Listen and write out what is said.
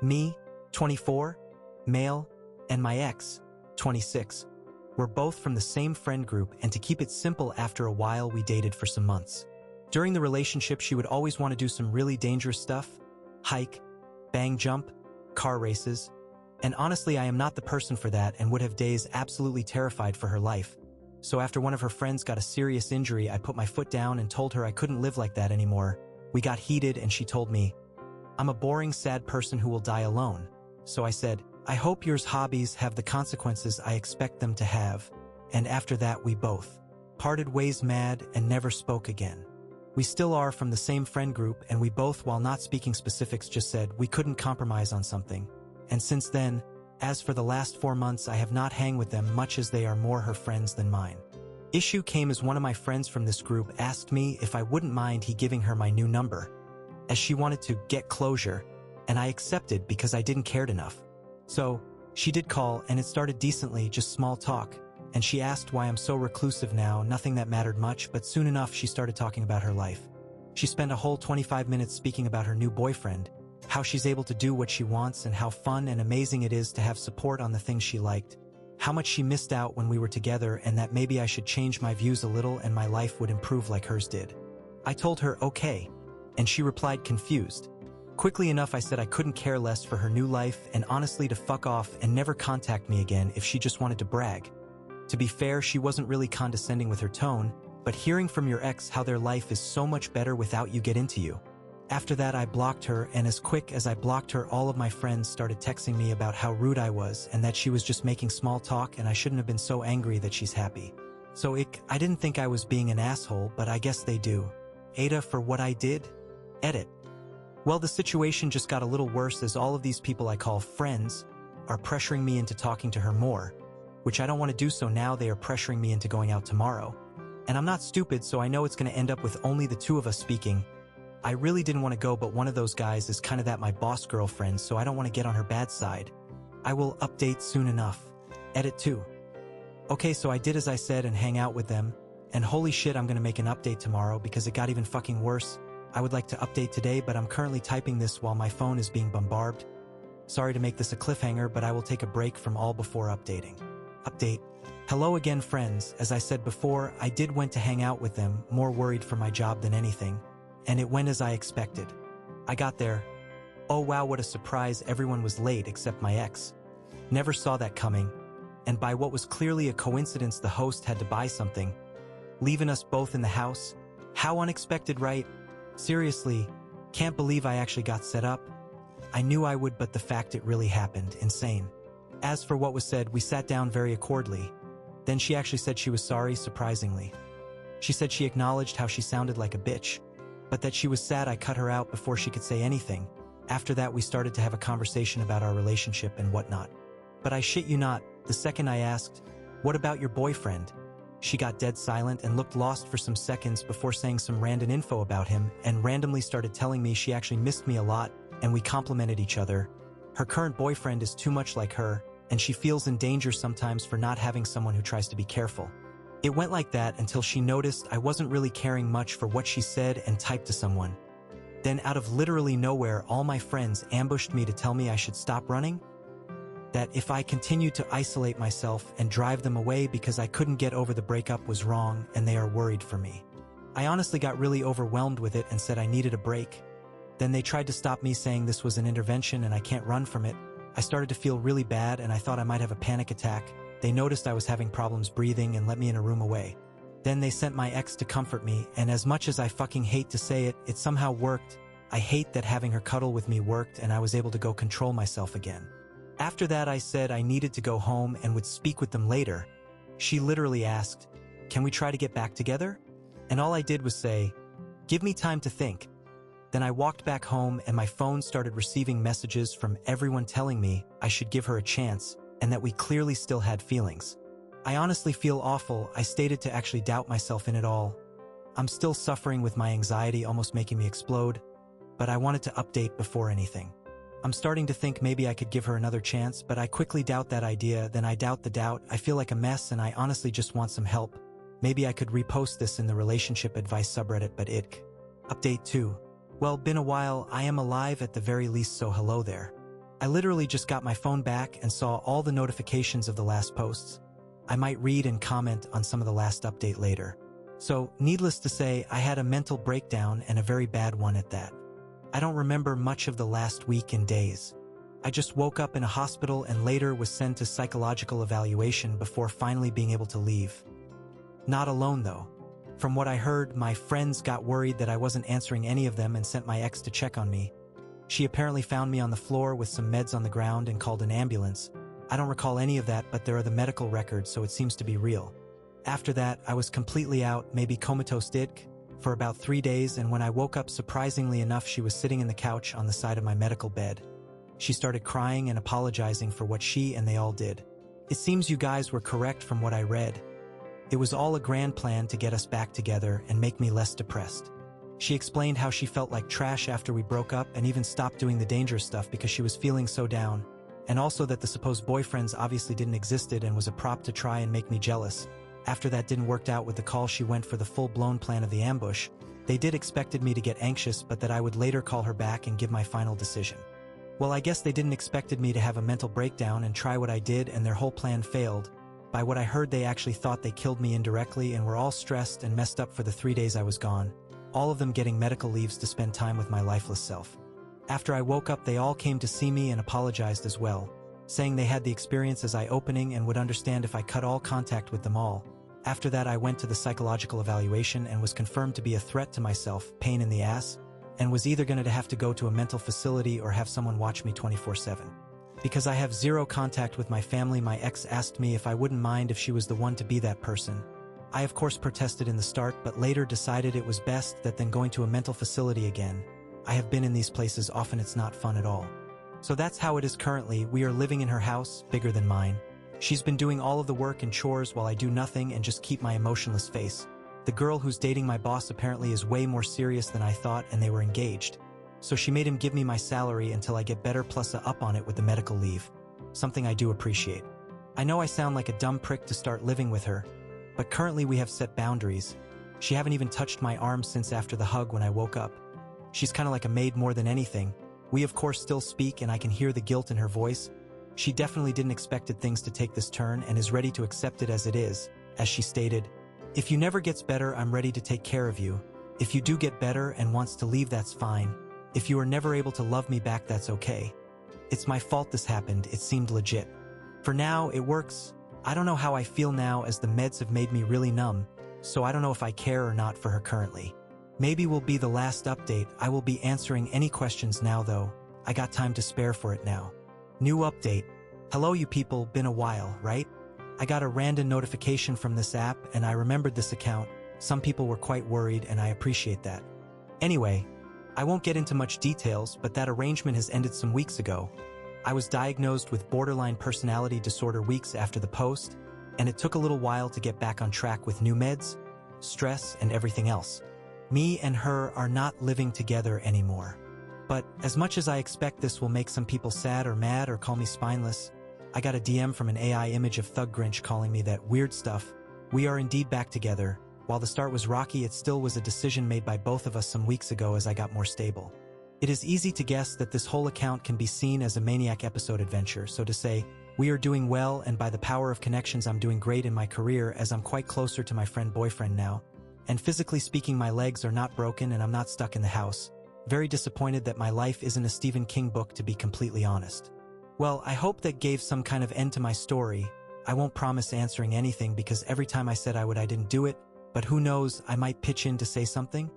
Me, 24, male, and my ex, 26. We're both from the same friend group, and to keep it simple, after a while we dated for some months. During the relationship, she would always want to do some really dangerous stuff: hike, bang jump, car races. And honestly, I am not the person for that and would have days absolutely terrified for her life. So after one of her friends got a serious injury, I put my foot down and told her I couldn't live like that anymore. We got heated and she told me, "I'm a boring, sad person who will die alone." So I said, "I hope yours hobbies have the consequences I expect them to have." And after that, we both parted ways, mad, and never spoke again. We still are from the same friend group, and we both, while not speaking specifics, just said we couldn't compromise on something. And since then, as for the last 4 months, I have not hang with them much, as they are more her friends than mine. Issue came as one of my friends from this group asked me if I wouldn't mind he giving her my new number, as she wanted to get closure, and I accepted because I didn't care enough. So, she did call, and it started decently, just small talk, and she asked why I'm so reclusive now. Nothing that mattered much, but soon enough she started talking about her life. She spent a whole 25 minutes speaking about her new boyfriend, how she's able to do what she wants, and how fun and amazing it is to have support on the things she liked, how much she missed out when we were together, and that maybe I should change my views a little and my life would improve like hers did. I told her okay, and she replied confused. Quickly enough, I said I couldn't care less for her new life, and honestly to fuck off and never contact me again if she just wanted to brag. To be fair, she wasn't really condescending with her tone, but hearing from your ex how their life is so much better without you get into you. After that, I blocked her, and as quick as I blocked her, all of my friends started texting me about how rude I was and that she was just making small talk and I shouldn't have been so angry that she's happy. So I didn't think I was being an asshole, but I guess they do. Ada for what I did? Edit. Well, the situation just got a little worse, as all of these people I call friends are pressuring me into talking to her more, which I don't want to do, so now they are pressuring me into going out tomorrow. And I'm not stupid, so I know it's going to end up with only the two of us speaking. I really didn't want to go, but one of those guys is kind of that my boss girlfriend, so I don't want to get on her bad side. I will update soon enough. Edit 2. Okay, so I did as I said and hang out with them, and holy shit, I'm going to make an update tomorrow because it got even fucking worse. I would like to update today, but I'm currently typing this while my phone is being bombarded. Sorry to make this a cliffhanger, but I will take a break from all before updating. Update. Hello again, friends. As I said before, I did went to hang out with them, more worried for my job than anything. And it went as I expected. I got there. Oh wow, what a surprise, everyone was late except my ex. Never saw that coming. And by what was clearly a coincidence, the host had to buy something, leaving us both in the house. How unexpected, right? Seriously, can't believe I actually got set up. I knew I would, but the fact it really happened, insane. As for what was said, we sat down very accordly. Then she actually said she was sorry, surprisingly. She said she acknowledged how she sounded like a bitch, but that she was sad I cut her out before she could say anything. After that, we started to have a conversation about our relationship and whatnot. But I shit you not, the second I asked, "What about your boyfriend?" she got dead silent and looked lost for some seconds before saying some random info about him and randomly started telling me she actually missed me a lot and we complimented each other. Her current boyfriend is too much like her, and she feels in danger sometimes for not having someone who tries to be careful. It went like that until she noticed I wasn't really caring much for what she said and typed to someone. Then out of literally nowhere, all my friends ambushed me to tell me I should stop running, that if I continued to isolate myself and drive them away because I couldn't get over the breakup was wrong and they are worried for me. I honestly got really overwhelmed with it and said I needed a break. Then they tried to stop me, saying this was an intervention and I can't run from it. I started to feel really bad and I thought I might have a panic attack. They noticed I was having problems breathing and let me in a room away. Then they sent my ex to comfort me, and as much as I fucking hate to say it, it somehow worked. I hate that having her cuddle with me worked and I was able to go control myself again. After that, I said I needed to go home and would speak with them later. She literally asked, "Can we try to get back together?" And all I did was say, "Give me time to think." Then I walked back home and my phone started receiving messages from everyone telling me I should give her a chance and that we clearly still had feelings. I honestly feel awful. I stated to actually doubt myself in it all. I'm still suffering with my anxiety almost making me explode, but I wanted to update before anything. I'm starting to think maybe I could give her another chance, but I quickly doubt that idea. Then I doubt the doubt. I feel like a mess and I honestly just want some help. Maybe I could repost this in the relationship advice subreddit, but Update 2. Well, been a while. I am alive at the very least, so hello there. I literally just got my phone back and saw all the notifications of the last posts. I might read and comment on some of the last update later. So, needless to say, I had a mental breakdown and a very bad one at that. I don't remember much of the last week and days. I just woke up in a hospital and later was sent to psychological evaluation before finally being able to leave. Not alone though. From what I heard, my friends got worried that I wasn't answering any of them and sent my ex to check on me. She apparently found me on the floor with some meds on the ground and called an ambulance. I don't recall any of that, but there are the medical records, so it seems to be real. After that, I was completely out, maybe comatose for about 3 days, and when I woke up, surprisingly enough, she was sitting in the couch on the side of my medical bed. She started crying and apologizing for what she and they all did. It seems you guys were correct from what I read. It was all a grand plan to get us back together and make me less depressed. She explained how she felt like trash after we broke up and even stopped doing the dangerous stuff because she was feeling so down, and also that the supposed boyfriends obviously didn't existed and was a prop to try and make me jealous. After that didn't work out with the call, she went for the full-blown plan of the ambush. They did expected me to get anxious, but that I would later call her back and give my final decision. Well, I guess they didn't expected me to have a mental breakdown and try what I did, and their whole plan failed. By what I heard, they actually thought they killed me indirectly and were all stressed and messed up for the 3 days I was gone, all of them getting medical leaves to spend time with my lifeless self. After I woke up, they all came to see me and apologized as well, saying they had the experience as eye-opening and would understand if I cut all contact with them all. After that, I went to the psychological evaluation and was confirmed to be a threat to myself, pain in the ass, and was either going to have to go to a mental facility or have someone watch me 24/7. Because I have zero contact with my family, my ex asked me if I wouldn't mind if she was the one to be that person. I of course protested in the start, but later decided it was best that than going to a mental facility again. I have been in these places often, it's not fun at all. So that's how it is currently. We are living in her house, bigger than mine. She's been doing all of the work and chores while I do nothing and just keep my emotionless face. The girl who's dating my boss apparently is way more serious than I thought, and they were engaged. So she made him give me my salary until I get better plus a up on it with the medical leave. Something I do appreciate. I know I sound like a dumb prick to start living with her, but currently we have set boundaries. She haven't even touched my arm since after the hug when I woke up. She's kind of like a maid more than anything. We of course still speak and I can hear the guilt in her voice. She definitely didn't expect things to take this turn and is ready to accept it as it is. As she stated, "If you never gets better, I'm ready to take care of you. If you do get better and wants to leave, that's fine. If you are never able to love me back, that's okay. It's my fault this happened, it seemed legit. For now, it works. I don't know how I feel now as the meds have made me really numb, so I don't know if I care or not for her currently. Maybe will be the last update. I will be answering any questions now though. I got time to spare for it now. New update. Hello you people, been a while, right? I got a random notification from this app and I remembered this account. Some people were quite worried and I appreciate that. Anyway, I won't get into much details, but that arrangement has ended some weeks ago. I was diagnosed with borderline personality disorder weeks after the post, and it took a little while to get back on track with new meds, stress, and everything else. Me and her are not living together anymore. But as much as I expect this will make some people sad or mad or call me spineless, I got a DM from an AI image of Thug Grinch calling me that weird stuff. We are indeed back together. While the start was rocky, it still was a decision made by both of us some weeks ago as I got more stable. It is easy to guess that this whole account can be seen as a Maniac episode adventure, so to say, we are doing well, and by the power of connections I'm doing great in my career as I'm quite closer to my friend boyfriend now. And physically speaking, my legs are not broken and I'm not stuck in the house. Very disappointed that my life isn't a Stephen King book, to be completely honest. Well, I hope that gave some kind of end to my story. I won't promise answering anything because every time I said I would, I didn't do it. But who knows, I might pitch in to say something?